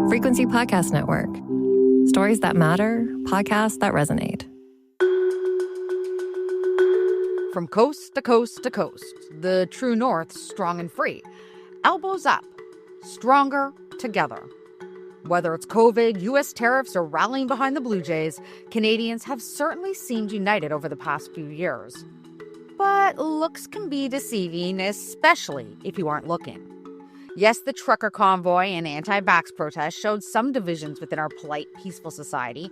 Frequency Podcast Network. Stories that matter, podcasts that resonate. From coast to coast to coast, the true north, strong and free. Elbows up, stronger together. Whether it's COVID, U.S. tariffs, or rallying behind the Blue Jays, Canadians have certainly seemed united over the past few years. But looks can be deceiving, especially if you aren't looking. Yes, the trucker convoy and anti-vax protests showed some divisions within our polite, peaceful society,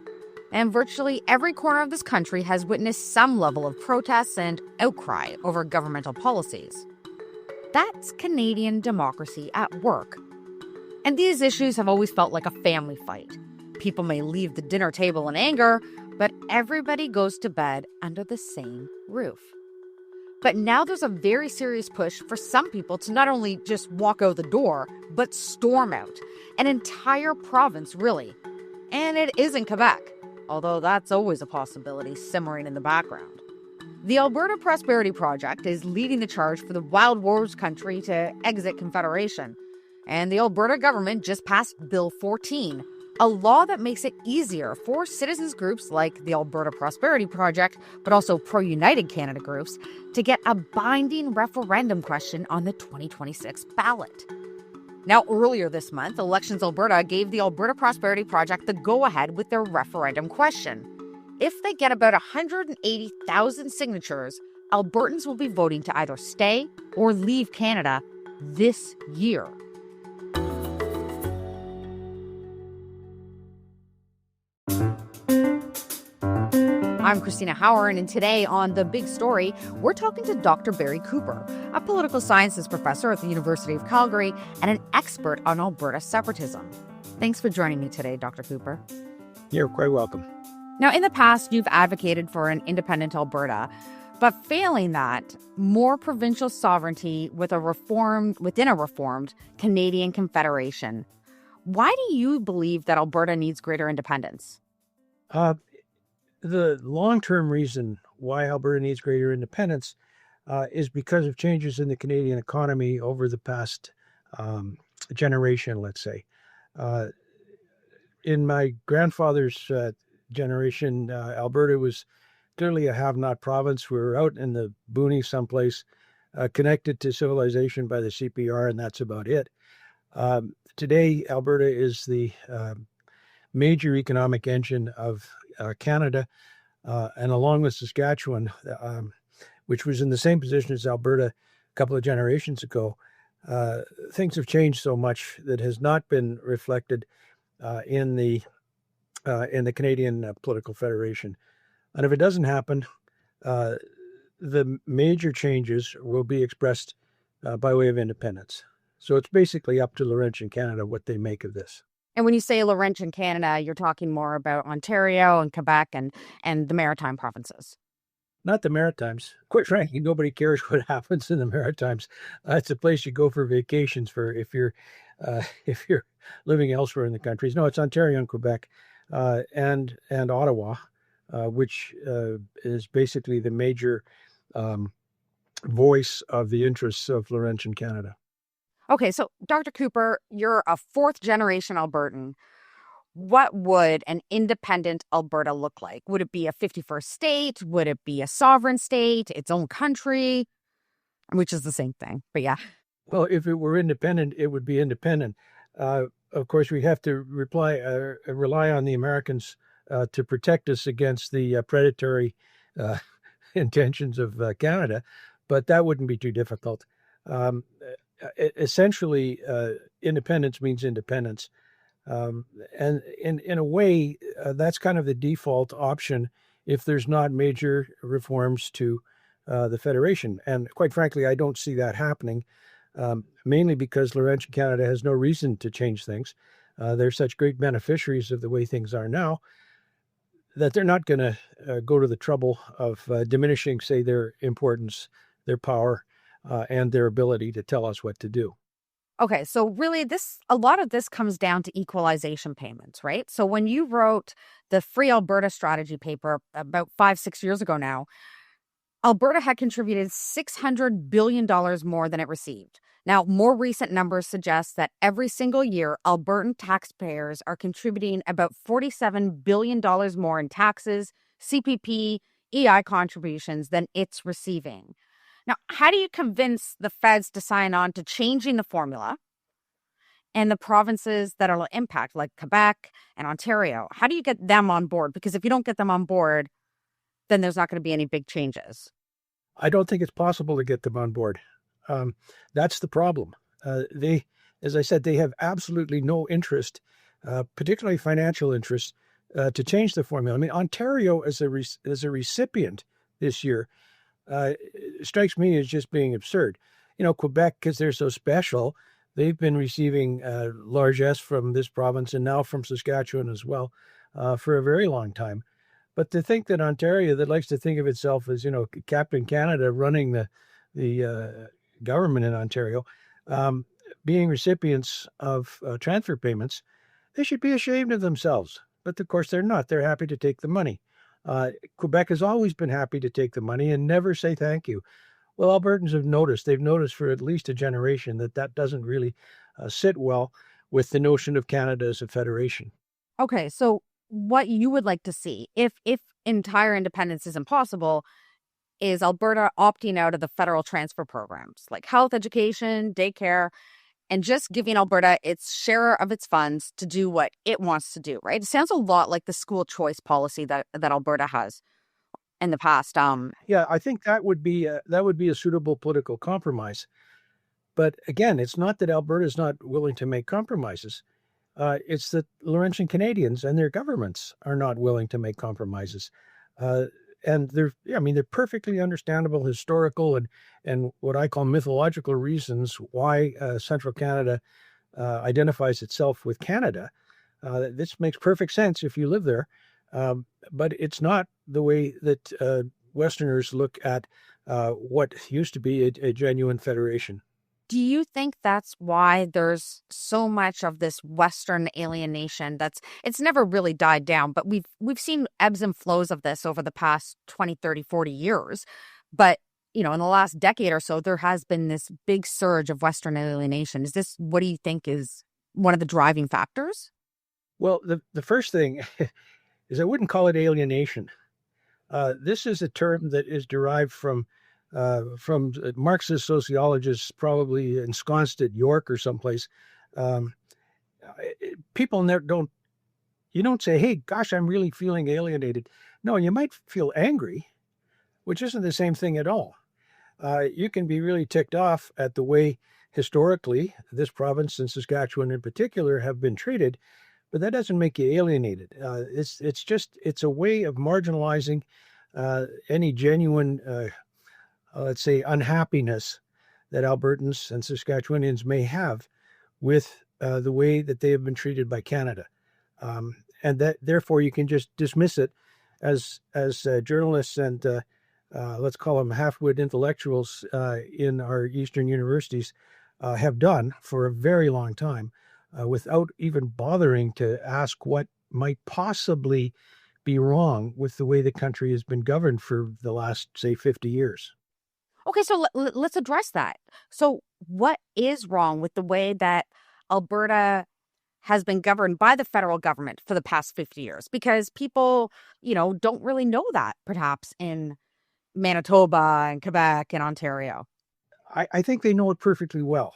and virtually every corner of this country has witnessed some level of protests and outcry over governmental policies. That's Canadian democracy at work. And these issues have always felt like a family fight. People may leave the dinner table in anger, but everybody goes to bed under the same roof. But now there's a very serious push for some people to not only just walk out the door, but storm out. An entire province, really. And it isn't Quebec, although that's always a possibility simmering in the background. The Alberta Prosperity Project is leading the charge for the Wild Wars country to exit Confederation. And the Alberta government just passed Bill 14, a law that makes it easier for citizens groups like the Alberta Prosperity Project, but also pro-United Canada groups, to get a binding referendum question on the 2026 ballot. Now, earlier this month, Elections Alberta gave the Alberta Prosperity Project the go-ahead with their referendum question. If they get about 180,000 signatures, Albertans will be voting to either stay or leave Canada this year. I'm Cristina Howorun, and today on The Big Story, we're talking to Dr. Barry Cooper, a political sciences professor at the University of Calgary and an expert on Alberta separatism. Thanks for joining me today, Dr. Cooper. You're quite welcome. Now, in the past, you've advocated for an independent Alberta, but failing that, more provincial sovereignty within a reformed Canadian Confederation. Why do you believe that Alberta needs greater independence? The long-term reason why Alberta needs greater independence is because of changes in the Canadian economy over the past generation, let's say. In my grandfather's generation, Alberta was clearly a have-not province. We were out in the boonies someplace, connected to civilization by the CPR, and that's about it. Today, Alberta is the major economic engine of Canada, and along with Saskatchewan, which was in the same position as Alberta a couple of generations ago, things have changed so much that has not been reflected in the Canadian political federation. And if it doesn't happen, the major changes will be expressed by way of independence. So it's basically up to Laurentian Canada what they make of this. And when you say Laurentian Canada, you're talking more about Ontario and Quebec and the Maritime provinces. Not the Maritimes. Quite frankly, nobody cares what happens in the Maritimes. It's a place you go for vacations for if you're living elsewhere in the countries. No, it's Ontario and Quebec and Ottawa, which is basically the major voice of the interests of Laurentian Canada. Okay, so Dr. Cooper, you're a fourth-generation Albertan. What would an independent Alberta look like? Would it be a 51st state? Would it be a sovereign state, its own country? Which is the same thing, but yeah. Well, if it were independent, it would be independent. Of course, we have to rely on the Americans to protect us against the predatory intentions of Canada, but that wouldn't be too difficult. Essentially, independence means independence. And in a way, that's kind of the default option if there's not major reforms to the Federation. And quite frankly, I don't see that happening, mainly because Laurentian Canada has no reason to change things. They're such great beneficiaries of the way things are now that they're not going to go to the trouble of diminishing, say, their importance, their power, and their ability to tell us what to do. Okay, so really a lot of this comes down to equalization payments, right? So when you wrote the Free Alberta strategy paper about 5-6 years ago now, Alberta had contributed $600 billion more than it received. Now, more recent numbers suggest that every single year, Albertan taxpayers are contributing about $47 billion more in taxes, CPP, EI contributions than it's receiving. Now, how do you convince the feds to sign on to changing the formula and the provinces that are impact, like Quebec and Ontario? How do you get them on board? Because if you don't get them on board, then there's not going to be any big changes. I don't think it's possible to get them on board. That's the problem. They, as I said, they have absolutely no interest, particularly financial interest, to change the formula. I mean, Ontario as a recipient this year strikes me as just being absurd. Quebec, because they're so special, they've been receiving largesse from this province and now from Saskatchewan as well for a very long time. But to think that Ontario, that likes to think of itself as, Captain Canada running the government in Ontario, being recipients of transfer payments, they should be ashamed of themselves. But of course, they're not. They're happy to take the money. Quebec has always been happy to take the money and never say thank you. Well, Albertans have noticed. They've noticed for at least a generation that doesn't really sit well with the notion of Canada as a federation. Okay, so what you would like to see, if entire independence is impossible, is Alberta opting out of the federal transfer programs like health, education, daycare, and just giving Alberta its share of its funds to do what it wants to do, right? It sounds a lot like the school choice policy that Alberta has in the past. Yeah, I think that would be a suitable political compromise. But again, it's not that Alberta is not willing to make compromises. It's that Laurentian Canadians and their governments are not willing to make compromises. And they're perfectly understandable historical and what I call mythological reasons why Central Canada identifies itself with Canada. This makes perfect sense if you live there, but it's not the way that Westerners look at what used to be a genuine federation. Do you think that's why there's so much of this Western alienation it's never really died down, but we've seen ebbs and flows of this over the past 20, 30, 40 years. But, in the last decade or so, there has been this big surge of Western alienation. What do you think is one of the driving factors? Well, the first thing is I wouldn't call it alienation. This is a term that is derived from Marxist sociologists, probably ensconced at York or someplace. People you don't say, hey, gosh, I'm really feeling alienated. No, you might feel angry, which isn't the same thing at all. You can be really ticked off at the way historically this province and Saskatchewan in particular have been treated, but that doesn't make you alienated. It's a way of marginalizing any genuine let's say, unhappiness that Albertans and Saskatchewanians may have with the way that they have been treated by Canada. And that therefore you can just dismiss it as journalists and let's call them half-wit intellectuals in our Eastern universities have done for a very long time without even bothering to ask what might possibly be wrong with the way the country has been governed for the last, say, 50 years. Okay, so let's address that. So what is wrong with the way that Alberta has been governed by the federal government for the past 50 years? Because people, don't really know that, perhaps, in Manitoba and Quebec and Ontario. I think they know it perfectly well.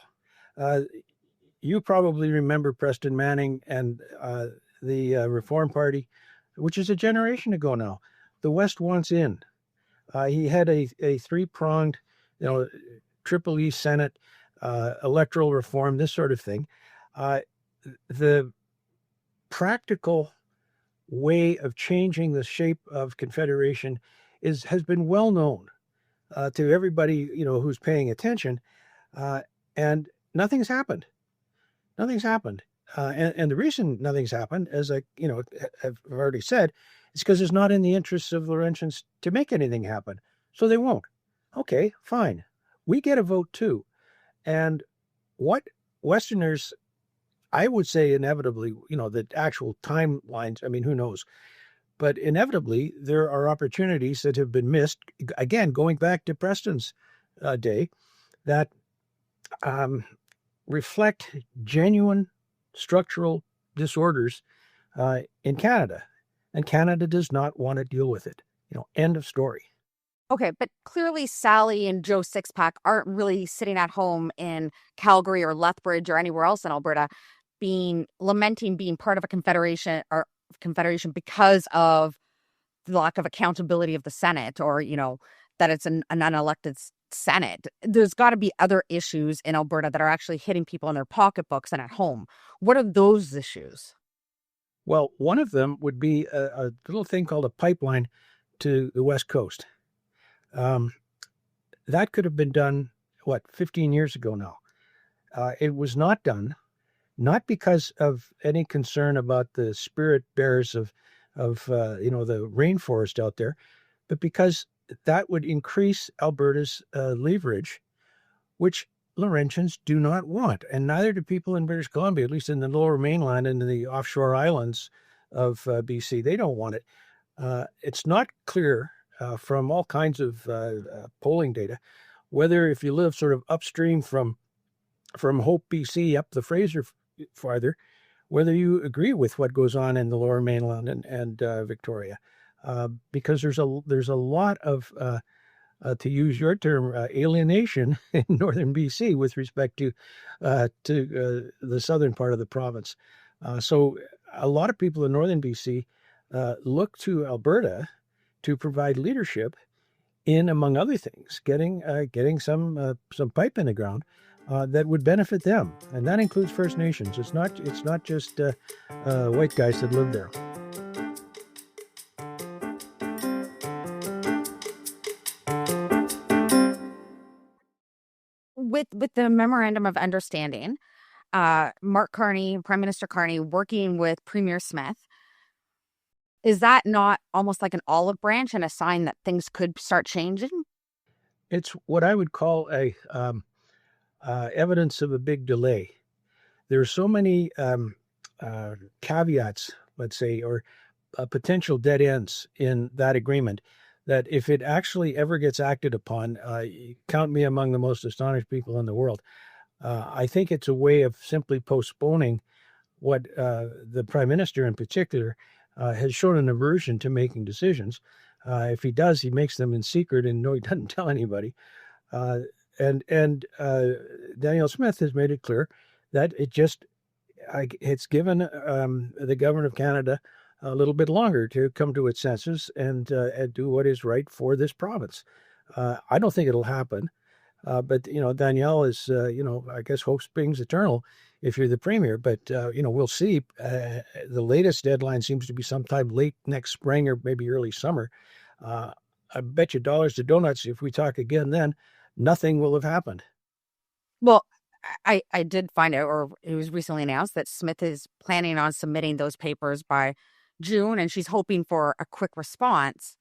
You probably remember Preston Manning and the Reform Party, which is a generation ago now. The West wants in. He had a three-pronged, Triple E Senate, electoral reform, this sort of thing. The practical way of changing the shape of Confederation has been well known to everybody, who's paying attention, and nothing's happened. Nothing's happened. And the reason nothing's happened, as I have already said, is because it's not in the interests of Laurentians to make anything happen. So they won't. Okay, fine. We get a vote too. And what Westerners, I would say inevitably, the actual timelines, who knows? But inevitably, there are opportunities that have been missed, again, going back to Preston's day, that reflect genuine structural disorders in Canada, and Canada does not want to deal with it. End of story. Okay, but clearly Sally and Joe Sixpack aren't really sitting at home in Calgary or Lethbridge or anywhere else in Alberta lamenting being part of a confederation because of the lack of accountability of the Senate, or, that it's an unelected Senate. There's got to be other issues in Alberta that are actually hitting people in their pocketbooks and at home. What are those issues? Well, one of them would be a little thing called a pipeline to the West Coast. That could have been done, 15 years ago now. It was not done, not because of any concern about the spirit bearers of the rainforest out there, but because that would increase Alberta's leverage, which Laurentians do not want, and neither do people in British Columbia, at least in the Lower Mainland and in the offshore islands of BC. They don't want it. It's not clear from all kinds of polling data whether, if you live sort of upstream from Hope, BC, up the Fraser farther, whether you agree with what goes on in the Lower Mainland and Victoria, because there's a lot of to use your term, alienation in northern BC with respect to the southern part of the province. So a lot of people in northern BC look to Alberta to provide leadership in, among other things, getting some pipe in the ground that would benefit them, and that includes First Nations. It's not just white guys that live there. With the memorandum of understanding, Mark Carney, Prime Minister Carney, working with Premier Smith, is that not almost like an olive branch and a sign that things could start changing? It's what I would call a evidence of a big delay. There are so many caveats, let's say, or potential dead ends in that agreement, that if it actually ever gets acted upon, count me among the most astonished people in the world. I think it's a way of simply postponing what the Prime Minister in particular has shown an aversion to making decisions. If he does, he makes them in secret, and no, he doesn't tell anybody. And Danielle Smith has made it clear that it's given the government of Canada a little bit longer to come to its senses and do what is right for this province. I don't think it'll happen, but Danielle is I guess hope springs eternal if you're the premier. But we'll see. The latest deadline seems to be sometime late next spring or maybe early summer. I bet you dollars to donuts if we talk again then, nothing will have happened. Well, I did find out, or it was recently announced, that Smith is planning on submitting those papers by June, and she's hoping for a quick response.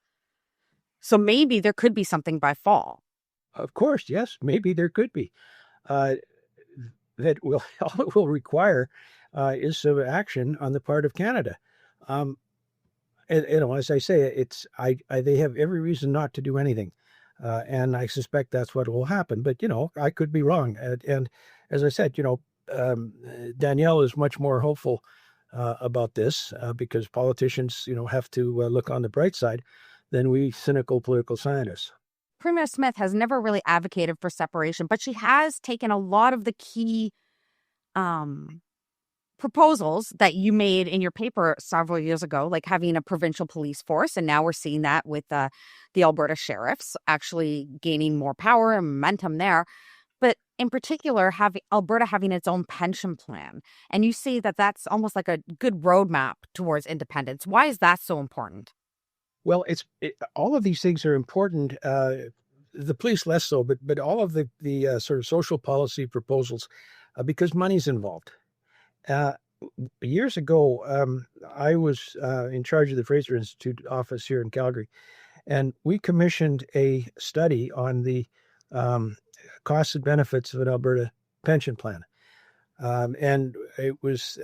So maybe there could be something by fall. Of course, yes, maybe there could be. That will all it will require is some action on the part of Canada. And, as I say, they have every reason not to do anything, and I suspect that's what will happen. But I could be wrong. And as I said, Danielle is much more hopeful about this because politicians, have to look on the bright side than we cynical political scientists. Premier Smith has never really advocated for separation, but she has taken a lot of the key proposals that you made in your paper several years ago, like having a provincial police force. And now we're seeing that with the Alberta sheriffs actually gaining more power and momentum there. But in particular, Alberta having its own pension plan. And you see that that's almost like a good roadmap towards independence. Why is that so important? Well, all of these things are important. The police less so, but all of the sort of social policy proposals, because money's involved. Years ago, I was in charge of the Fraser Institute office here in Calgary, and we commissioned a study on the costs and benefits of an Alberta pension plan. And it was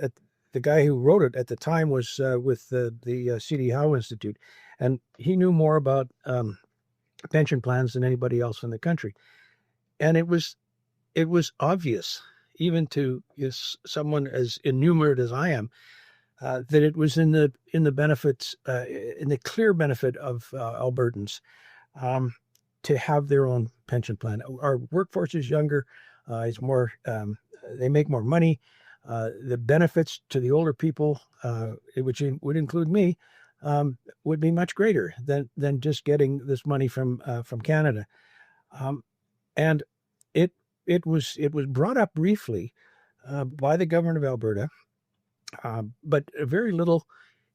the guy who wrote it at the time was with the C.D. Howe Institute, and he knew more about pension plans than anybody else in the country. And it was it was obvious, even to someone as innumerate as I am, that it was in the benefits, in the clear benefit of Albertans to have their own pension plan. Our workforce is younger, it's more, they make more money. The benefits to the older people, which would include me, would be much greater than just getting this money from Canada. And it was brought up briefly by the government of Alberta, but very little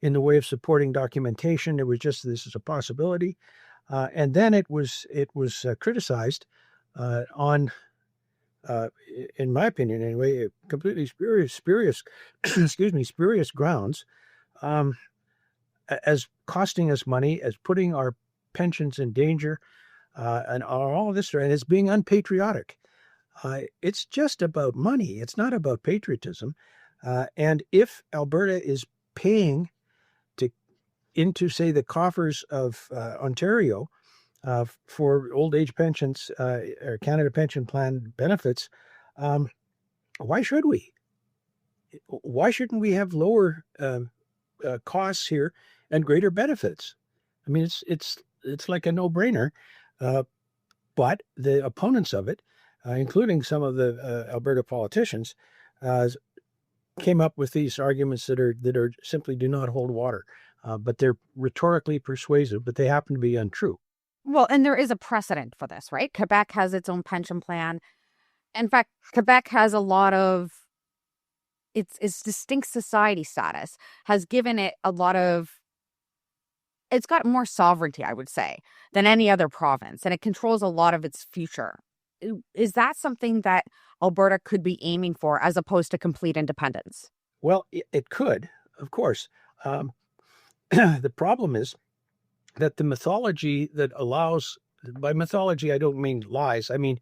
in the way of supporting documentation. It was just, this is a possibility, and then it was criticized on, in my opinion anyway, completely spurious spurious grounds, as costing us money, as putting our pensions in danger, and all of this, and it's being unpatriotic. It's just about money. It's not about patriotism. And if Alberta is paying into, say, the coffers of Ontario for old age pensions or Canada Pension Plan benefits, why should we? Why shouldn't we have lower costs here and greater benefits? I mean, it's like a no-brainer. But the opponents of it, including some of the Alberta politicians, came up with these arguments that are simply do not hold water. But they're rhetorically persuasive, but they happen to be untrue. Well, and there is a precedent for this, right? Quebec has its own pension plan. In fact, Quebec has a lot of its distinct society status has given it a lot of. It's got more sovereignty, I would say, than any other province, and it controls a lot of its future. Is that something that Alberta could be aiming for as opposed to complete independence? Well, it could, of course. The problem is that the mythology that allows, by mythology, I don't mean lies. I mean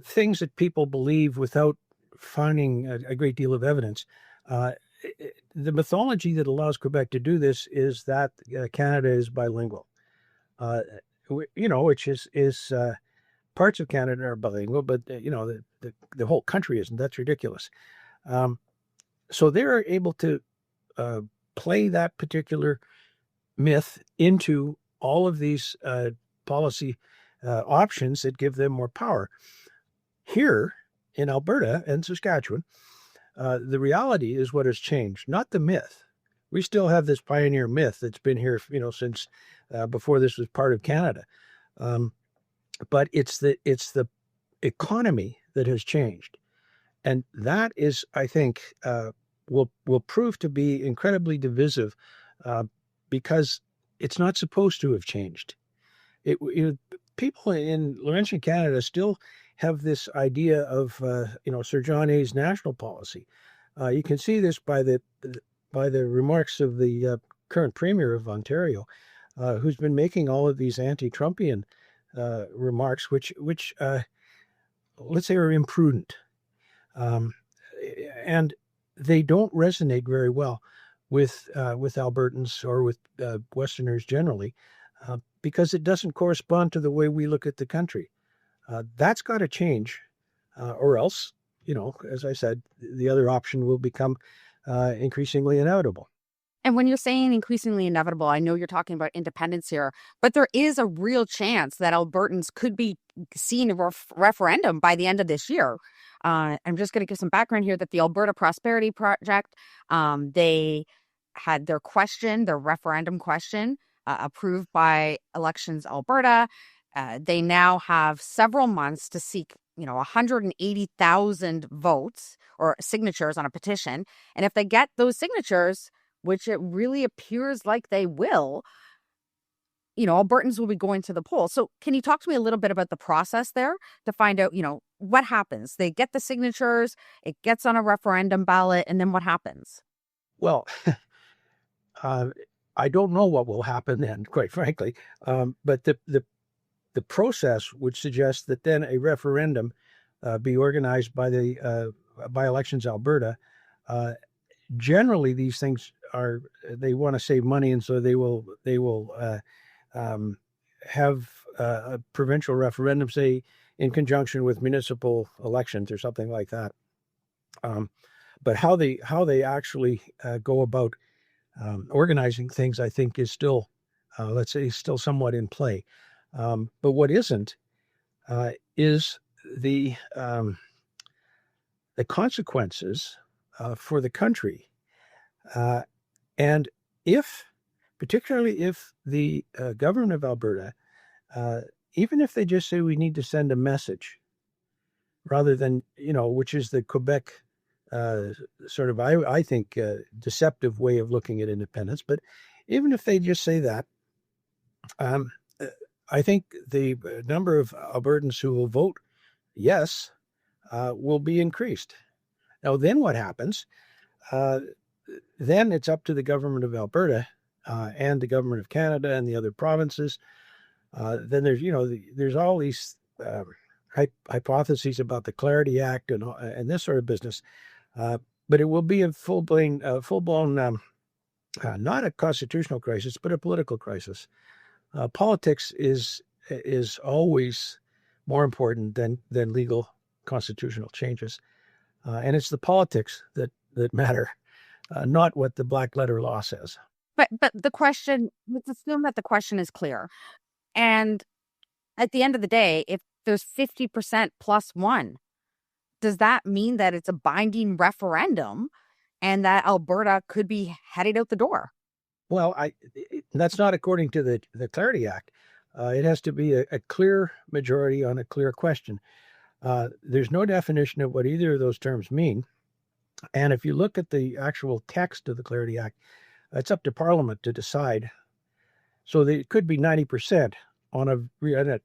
things that people believe without finding a great deal of evidence. The mythology that allows Quebec to do this is that Canada is bilingual, which is parts of Canada are bilingual, but the whole country isn't. That's ridiculous. So they're able to play that particular myth into all of these policy options that give them more power. Here in Alberta and Saskatchewan, the reality is what has changed, not the myth. We still have this pioneer myth that's been here, since before this was part of Canada. But it's the economy that has changed, and that is, I think, will prove to be incredibly divisive, because it's not supposed to have changed. People in Laurentian Canada still have this idea of Sir John A.'s national policy. You can see this by the remarks of the current Premier of Ontario, who's been making all of these anti-Trumpian remarks, which let's say are imprudent, and they don't resonate very well with Albertans or with Westerners generally, because it doesn't correspond to the way we look at the country. That's got to change, or else, as I said, the other option will become increasingly inevitable. And when you're saying increasingly inevitable, I know you're talking about independence here, but there is a real chance that Albertans could be seeing a referendum by the end of this year. I'm just going to give some background here that the Alberta Prosperity Project, they had their referendum question approved by Elections Alberta. They now have several months to seek 180,000 votes or signatures on a petition. And if they get those signatures, which it really appears like they will, Albertans will be going to the polls. So can you talk to me a little bit about the process there to find out, what happens? They get the signatures, it gets on a referendum ballot, and then what happens? Well, I don't know what will happen then, quite frankly. But the process would suggest that then a referendum be organized by Elections Alberta. Generally, these things they want to save money, and so they will have a provincial referendum, say in conjunction with municipal elections or something like that. But how they actually go about organizing things, I think, is still, let's say, still somewhat in play. But what isn't is the consequences for the country, and particularly if the government of Alberta, even if they just say we need to send a message, rather than, which is the Quebec sort of, I think, deceptive way of looking at independence. But even if they just say that, I think the number of Albertans who will vote yes will be increased. Now, then what happens? Then it's up to the government of Alberta and the government of Canada and the other provinces. Then there's all these hypotheses about the Clarity Act and this sort of business. But it will be a full-blown, not a constitutional crisis, but a political crisis. Politics is always more important than let's the politics that matter, not what the black letter law says. But the question, let's assume that the question is clear. And at the end of the day, if there's 50% plus one, does that mean that it's a binding referendum and that Alberta could be headed out the door? Well, that's not according to the Clarity Act. It has to be a clear majority on a clear question. There's no definition of what either of those terms mean. And if you look at the actual text of the Clarity Act, it's up to Parliament to decide. So it could be 90% on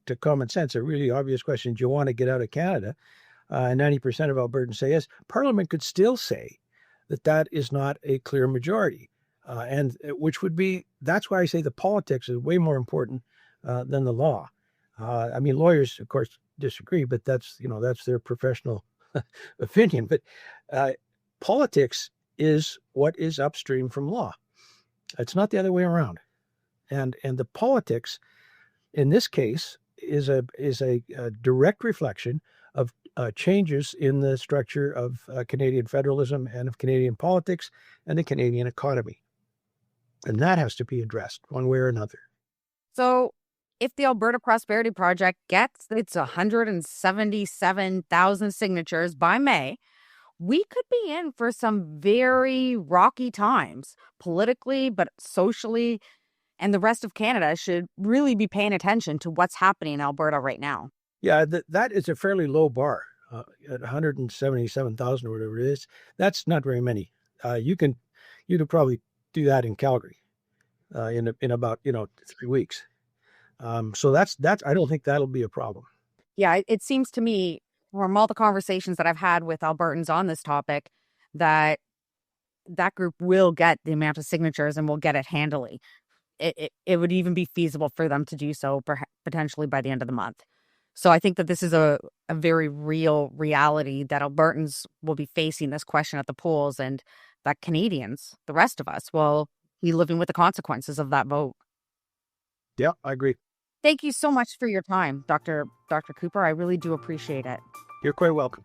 to common sense, a really obvious question. Do you want to get out of Canada? 90% of Albertans say yes. Parliament could still say that is not a clear majority. And which would be, that's why I say the politics is way more important than the law. I mean, lawyers, of course, disagree, but that's their professional opinion. But politics is what is upstream from law. It's not the other way around. And the politics, in this case, is a direct reflection of changes in the structure of Canadian federalism and of Canadian politics and the Canadian economy. And that has to be addressed one way or another. So if the Alberta Prosperity Project gets its 177,000 signatures by May, we could be in for some very rocky times politically, but socially, and the rest of Canada should really be paying attention to what's happening in Alberta right now. Yeah, that is a fairly low bar. At 177,000 or whatever it is, that's not very many. You could probably do that in Calgary in about 3 weeks. So that's I don't think that'll be a problem. Yeah, it seems to me from all the conversations that I've had with Albertans on this topic that group will get the amount of signatures and will get it handily. It would even be feasible for them to do so potentially by the end of the month. So I think that this is a very real reality that Albertans will be facing this question at the polls, and that Canadians, the rest of us, will be living with the consequences of that vote. Yeah, I agree. Thank you so much for your time, Dr. Cooper. I really do appreciate it. You're quite welcome.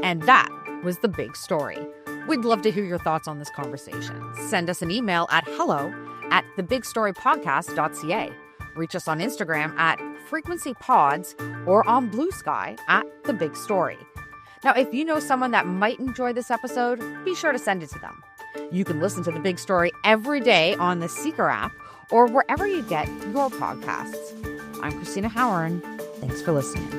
And that was The Big Story. We'd love to hear your thoughts on this conversation. Send us an email at hello@thebigstorypodcast.ca. Reach us on Instagram at frequencypods or on Blue Sky at The Big Story. Now, if you know someone that might enjoy this episode, be sure to send it to them. You can listen to The Big Story every day on the Seeker app or wherever you get your podcasts. I'm Cristina Howorun. Thanks for listening.